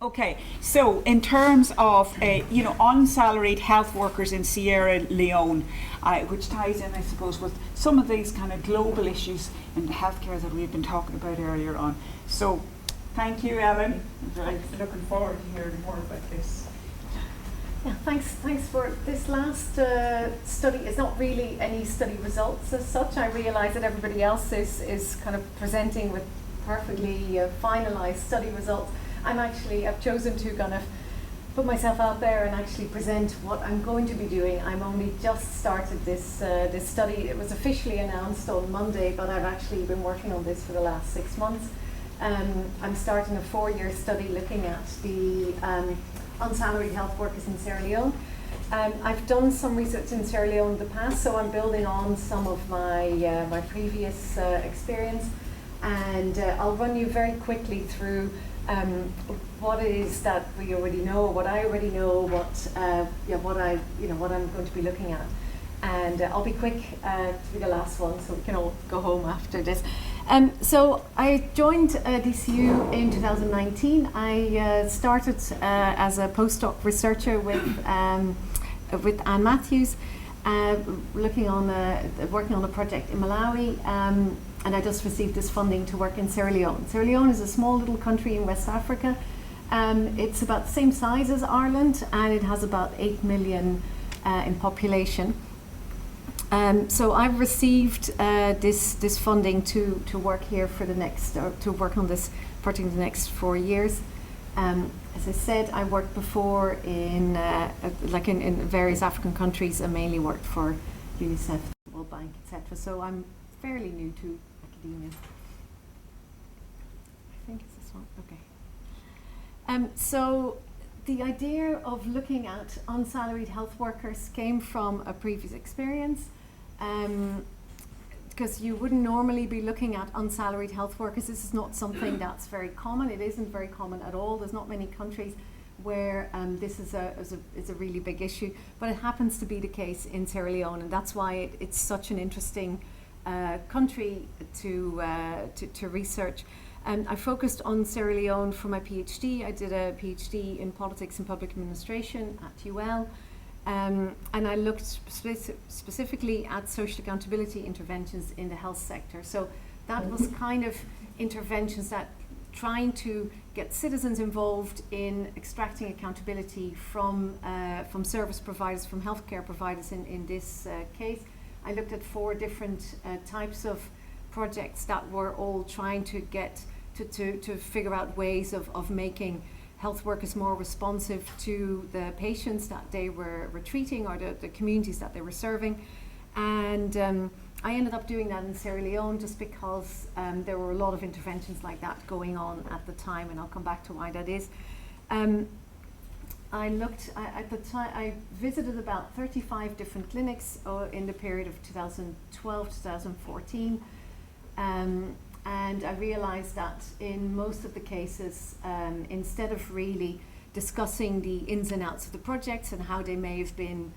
Okay, so in terms of unsalaried health workers in Sierra Leone, which ties in, I suppose, with some of these kind of global issues in the healthcare that we've been talking about earlier on. So, thank you, Ellen. I'm looking forward to hearing more about this. Yeah, thanks for this last study. It's not really any study results as such. I realise that everybody else is kind of presenting with perfectly finalised study results. I've chosen to kind of put myself out there and actually present what I'm going to be doing. I'm only just started this study. It was officially announced on Monday, but I've actually been working on this for the last 6 months. I'm starting a 4-year study looking at the unsalaried health workers in Sierra Leone. I've done some research in Sierra Leone in the past, so I'm building on some of my my previous experience, and I'll run you very quickly through what it is that we already know, what I already know, what I'm going to be looking at, and I'll be quick to be the last one, so we can all go home after this. So I joined DCU in 2019. I started as a postdoc researcher with Anne Matthews, working on a project in Malawi. And I just received this funding to work in Sierra Leone. Sierra Leone is a small little country in West Africa. It's about the same size as Ireland, and it has about 8 million in population. So I've received this funding to work here for to work on this project in the next 4 years. As I said, I worked before in various African countries. I mainly worked for UNICEF, World Bank, etc. So I'm fairly new to academia. I think it's this one. Okay. So the idea of looking at unsalaried health workers came from a previous experience, because you wouldn't normally be looking at unsalaried health workers. This is not something that's very common. It isn't very common at all. There's not many countries where this is a really big issue, but it happens to be the case in Sierra Leone, and that's why it's such an interesting country to research. I focused on Sierra Leone for my PhD. I did a PhD in politics and public administration at UL, and I looked specifically at social accountability interventions in the health sector. So that was kind of interventions that trying to get citizens involved in extracting accountability from service providers, from healthcare providers in this case. I looked at 4 different types of projects that were all trying to get to figure out ways of making health workers more responsive to the patients that they were treating, or the communities that they were serving. And I ended up doing that in Sierra Leone just because there were a lot of interventions like that going on at the time, and I'll come back to why that is. I visited about 35 different clinics in the period of 2012 to 2014, and I realized that in most of the cases, instead of really discussing the ins and outs of the projects and how they may have been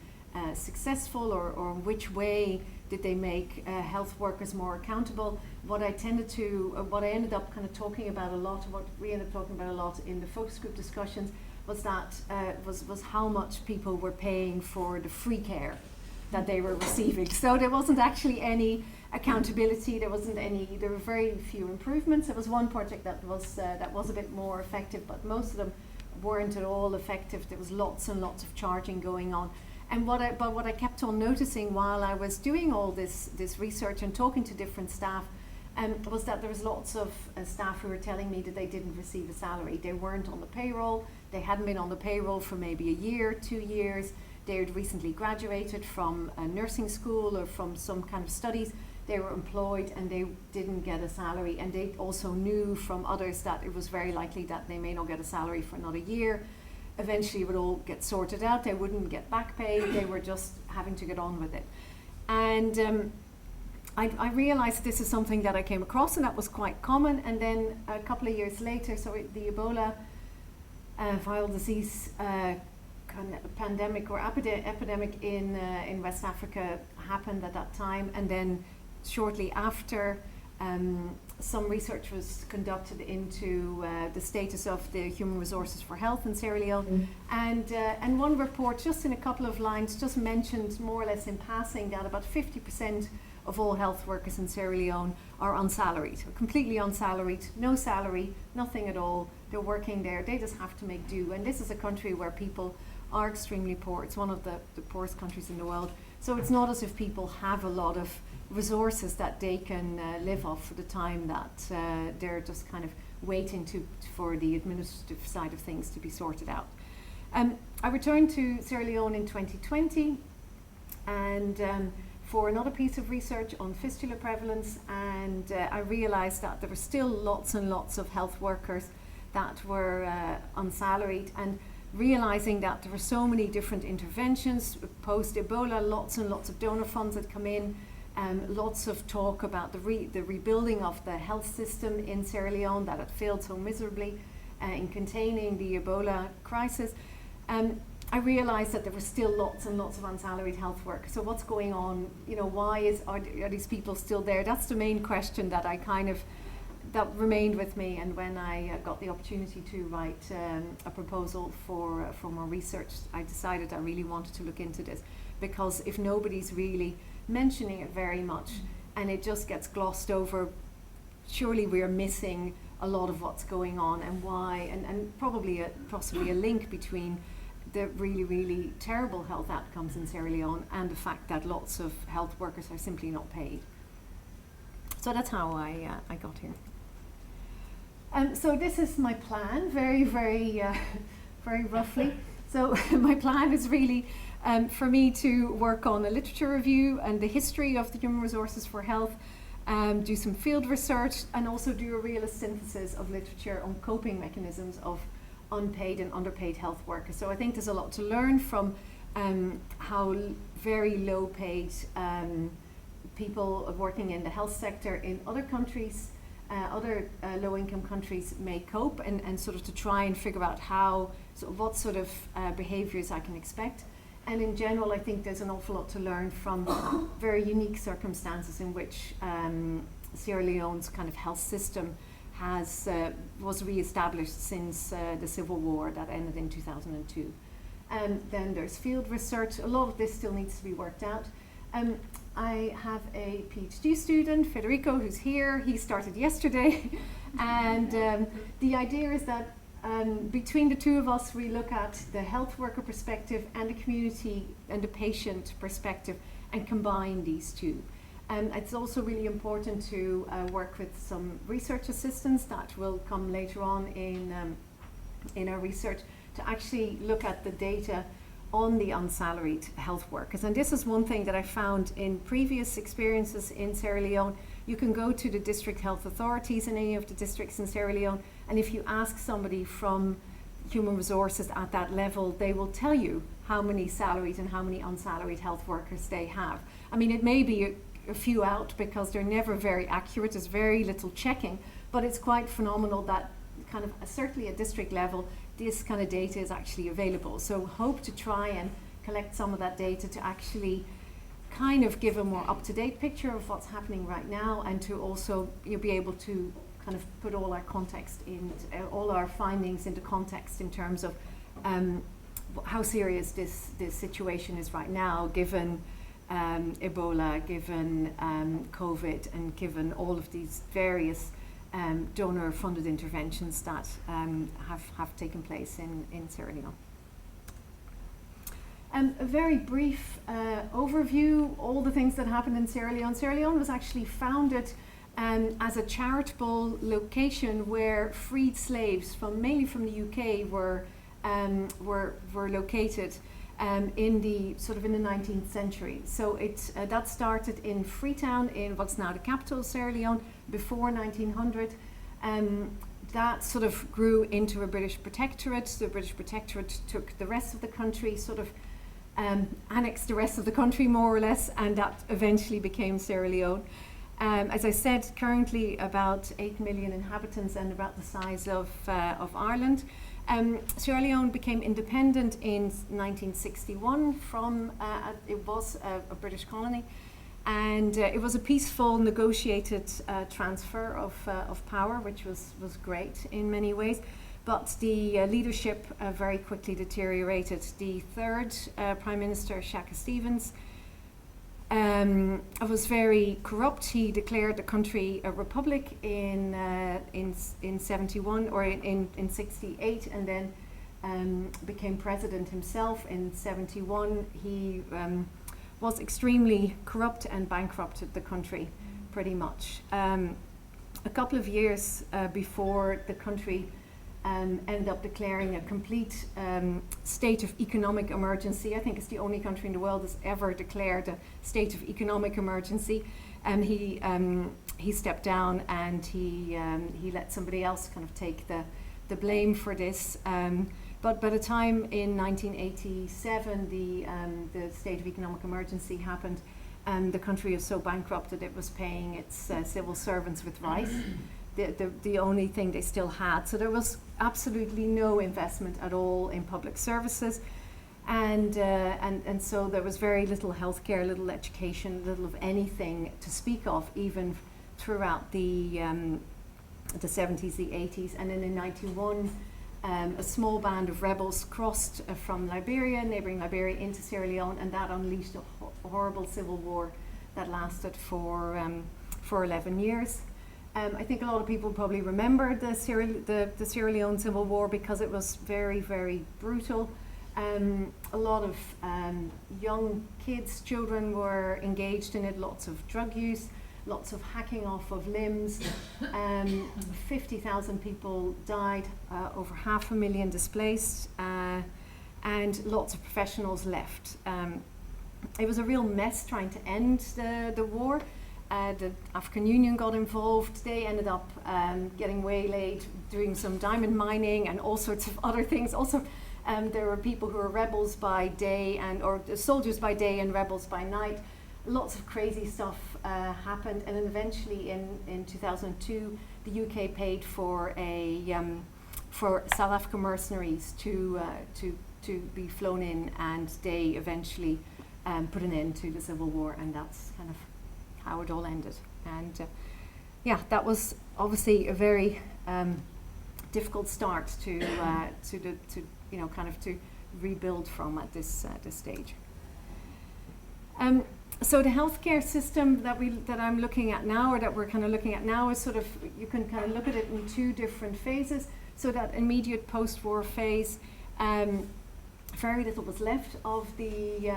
successful, or which way did they make health workers more accountable, what I ended up kind of talking about a lot, what we ended up talking about a lot in the focus group discussions, was that was how much people were paying for the free care that they were receiving. So there wasn't actually any accountability. There were very few improvements. There was one project that was a bit more effective, but most of them weren't at all effective. There was lots and lots of charging going on. And what I kept on noticing while I was doing all this research and talking to different staff, was that there was lots of staff who were telling me that they didn't receive a salary. They weren't on the payroll. They hadn't been on the payroll for maybe a year, 2 years. They had recently graduated from a nursing school or from some kind of studies. They were employed and they didn't get a salary. And they also knew from others that it was very likely that they may not get a salary for another year. Eventually it would all get sorted out. They wouldn't get back pay. They were just having to get on with it. And I realized this is something that I came across, and that was quite common. And then a couple of years later, so the Ebola viral disease pandemic or epidemic in West Africa happened at that time, and then shortly after some research was conducted into the status of the human resources for health in Sierra Leone, and one report, just in a couple of lines, just mentioned more or less in passing that about 50% of all health workers in Sierra Leone are unsalaried, or completely unsalaried, no salary, nothing at all. They're working there, they just have to make do. And this is a country where people are extremely poor. It's one of the poorest countries in the world. So it's not as if people have a lot of resources that they can live off for the time that they're just kind of waiting for the administrative side of things to be sorted out. I returned to Sierra Leone in 2020 and for another piece of research on fistula prevalence, and I realised that there were still lots and lots of health workers that were unsalaried, and realising that there were so many different interventions post-Ebola, lots and lots of donor funds had come in, lots of talk about the rebuilding of the health system in Sierra Leone that had failed so miserably in containing the Ebola crisis. I realised that there were still lots and lots of unsalaried health workers. So what's going on? You know, why are these people still there? That's the main question that that remained with me. And when I got the opportunity to write a proposal for more research, I decided I really wanted to look into this, because if nobody's really mentioning it very much and it just gets glossed over, surely we're missing a lot of what's going on and why, and possibly a link between the really, really terrible health outcomes in Sierra Leone and the fact that lots of health workers are simply not paid. So that's how I got here. So this is my plan, very, very, very roughly. So my plan is really for me to work on a literature review and the history of the human resources for health, do some field research, and also do a realist synthesis of literature on coping mechanisms of unpaid and underpaid health workers. So I think there's a lot to learn from how very low paid people working in the health sector in other countries, other low income countries may cope, and sort of to try and figure out what sort of behaviours I can expect. And in general, I think there's an awful lot to learn from very unique circumstances in which Sierra Leone's kind of health system was re-established since the civil war that ended in 2002. And then there's field research. A lot of this still needs to be worked out. I have a PhD student, Federico, who's here. He started yesterday. And the idea is that between the two of us, we look at the health worker perspective and the community and the patient perspective and combine these two. It's also really important to work with some research assistants that will come later on in our research to actually look at the data on the unsalaried health workers. And this is one thing that I found in previous experiences in Sierra Leone. You can go to the district health authorities in any of the districts in Sierra Leone, and if you ask somebody from human resources at that level, they will tell you how many salaried and how many unsalaried health workers they have. I mean, it may be a few out because they're never very accurate, there's very little checking, but it's quite phenomenal that kind of certainly at district level this kind of data is actually available. So hope to try and collect some of that data to actually kind of give a more up-to-date picture of what's happening right now, and to also be able to kind of put all our context in, all our findings into context in terms of how serious this situation is right now, given Ebola, given COVID, and given all of these various donor-funded interventions that have taken place in Sierra Leone. A very brief overview, all the things that happened in Sierra Leone. Sierra Leone was actually founded as a charitable location where freed slaves, mainly from the UK, were located in the 19th century. So that started in Freetown, in what's now the capital of Sierra Leone, before 1900. That sort of grew into a British protectorate. The British protectorate took the rest of the country, annexed the rest of the country more or less, and that eventually became Sierra Leone. As I said, currently about 8 million inhabitants and about the size of Ireland. Sierra Leone became independent in 1961 from, it was a British colony, And it was a peaceful, negotiated transfer of power, which was great in many ways. But the leadership very quickly deteriorated. The third Prime Minister, Shaka Stevens, was very corrupt. He declared the country a republic in 71 or in 68, and then became president himself in 71. He was extremely corrupt and bankrupted the country pretty much. A couple of years before the country ended up declaring a complete state of economic emergency. I think it's the only country in the world that's ever declared a state of economic emergency. And he stepped down, and he let somebody else kind of take the blame for this. But by the time in 1987 the state of economic emergency happened, the country was so bankrupted it was paying its civil servants with rice. The only thing they still had. So there was absolutely no investment at all in public services, and so there was very little healthcare, little education, little of anything to speak of, even throughout the 70s, the 80s, and then in 91, a small band of rebels crossed from Liberia, neighbouring Liberia, into Sierra Leone, and that unleashed a horrible civil war that lasted for 11 years. I think a lot of people probably remember the Sierra Leone Civil War because it was very, very brutal. A lot of young kids, children were engaged in it, lots of drug use, lots of hacking off of limbs. 50,000 people died, over 500,000 displaced, and lots of professionals left. It was a real mess trying to end the war. The African Union got involved. They ended up getting waylaid, doing some diamond mining and all sorts of other things. Also, there were people who were rebels by day or soldiers by day and rebels by night. Lots of crazy stuff happened, and then eventually in 2002, the UK paid for for South African mercenaries to be flown in, and they eventually put an end to the civil war, and that's kind of how it all ended. And that was obviously a very difficult start to rebuild from at this stage. So the healthcare system that I'm looking at now, or that we're kind of looking at now, is sort of, you can kind of look at it in two different phases. So that immediate post-war phase, very little was left of the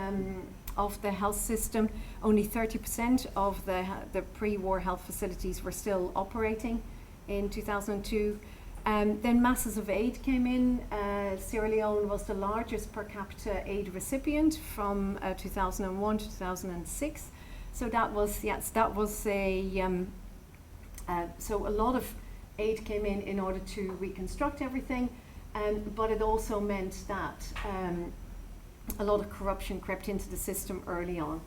health system. Only 30% of the pre-war health facilities were still operating in 2002. Then masses of aid came in. Sierra Leone was the largest per capita aid recipient from 2001 to 2006. So that was so a lot of aid came in order to reconstruct everything, but it also meant that a lot of corruption crept into the system early on.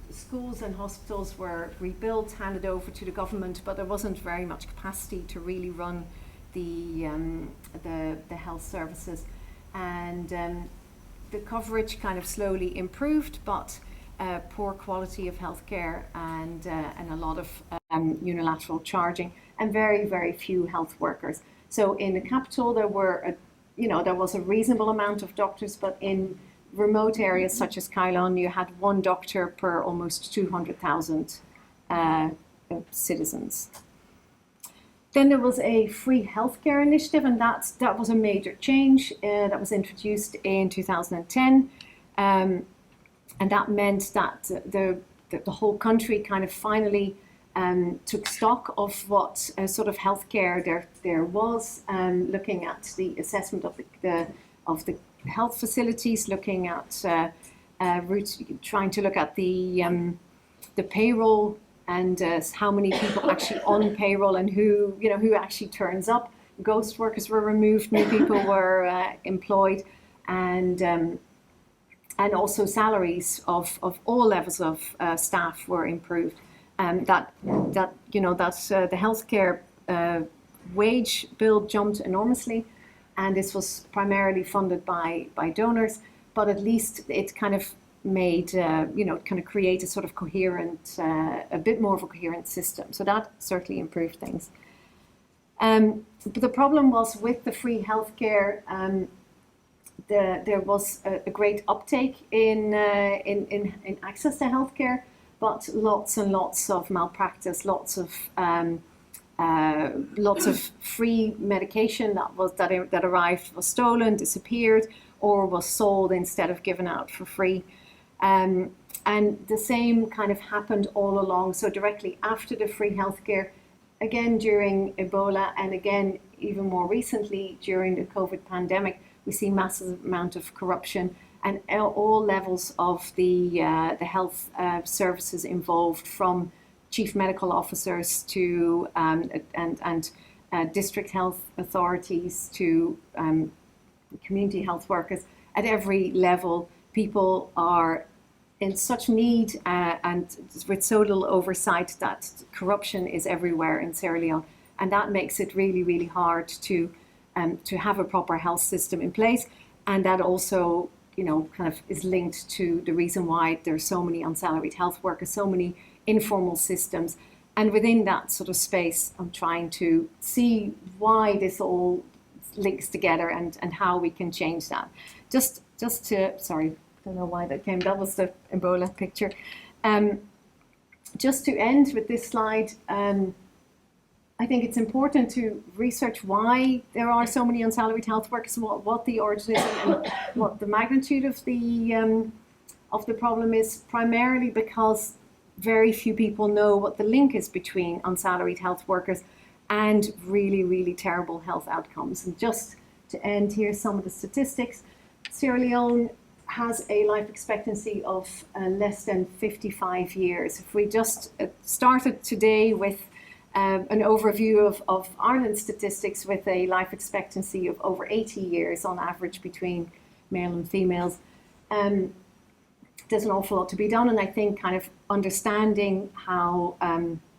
Schools and hospitals were rebuilt, handed over to the government, but there wasn't very much capacity to really run the health services, and the coverage kind of slowly improved, but poor quality of healthcare and a lot of unilateral charging, and very, very few health workers. So in the capital there was a reasonable amount of doctors, but in remote areas such as Ceylon, you had one doctor per almost 200,000 citizens. Then there was a free healthcare initiative, and that was a major change that was introduced in 2010, and that meant that the whole country kind of finally took stock of what sort of healthcare there was, looking at the assessment of the health facilities, looking at trying to look at the payroll and how many people actually on payroll and who actually turns up. Ghost workers were removed, new people were employed, and also salaries of all levels of staff were improved. The healthcare wage bill jumped enormously, and this was primarily funded by donors, but at least it kind of made, kind of create a sort of coherent, a bit more of a coherent system. So that certainly improved things. But the problem was with the free healthcare, there was a great uptake in access to healthcare, but lots and lots of malpractice, lots of free medication that arrived was stolen, disappeared, or was sold instead of given out for free. And the same kind of happened all along. So directly after the free healthcare, again during Ebola, and again even more recently during the COVID pandemic, we see massive amount of corruption, and all levels of the health services involved, from chief medical officers to district health authorities to community health workers. At every level, people are in such need and with so little oversight that corruption is everywhere in Sierra Leone, and that makes it really, really hard to have a proper health system in place. And that also, kind of is linked to the reason why there's so many unsalaried health workers, so many informal systems. And within that sort of space, I'm trying to see why this all links together and how we can change that. Just to, sorry, I don't know why that came, that was the Ebola picture. Just to end with this slide, I think it's important to research why there are so many unsalaried health workers, and what the origin is, and what the magnitude of the problem is, primarily because very few people know what the link is between unsalaried health workers and really, really terrible health outcomes. And just to end here, some of the statistics. Sierra Leone has a life expectancy of less than 55 years. If we just started today with an overview of Ireland's statistics, with a life expectancy of over 80 years on average between male and females, there's an awful lot to be done. And I think kind of understanding how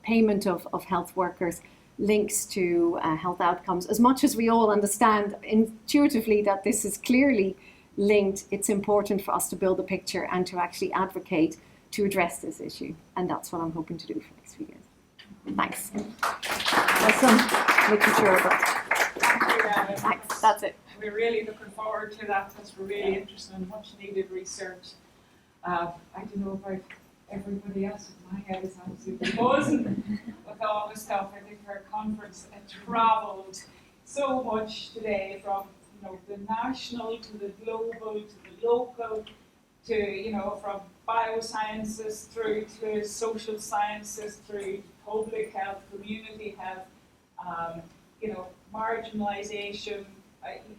payment of health workers links to health outcomes, as much as we all understand intuitively that this is clearly linked, it's important for us to build a picture and to actually advocate to address this issue. And that's what I'm hoping to do for the next few years. Thanks. There's some literature about it. Thanks. That's it. We're really looking forward to that. That's really interesting and much needed research. I don't know about everybody else, but my head is absolutely buzzing with all this stuff. I think our conference travelled so much today, from the national to the global to the local, to from biosciences through to social sciences, through public health, community health, marginalisation.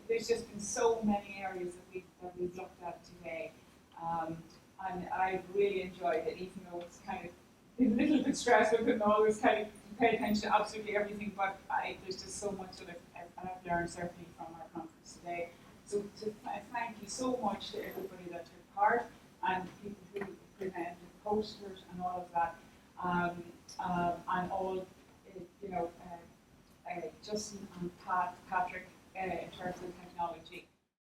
There's just been so many areas that we've looked at today, and I've really enjoyed it, even though it's kind of a little bit stressful, couldn't always kind of pay attention to absolutely everything. But there's just so much that I've learned, certainly from our conference today. So thank you so much to everybody that took part, and people who presented, posters and all of that, and all, Justin and Patrick, in terms of technology.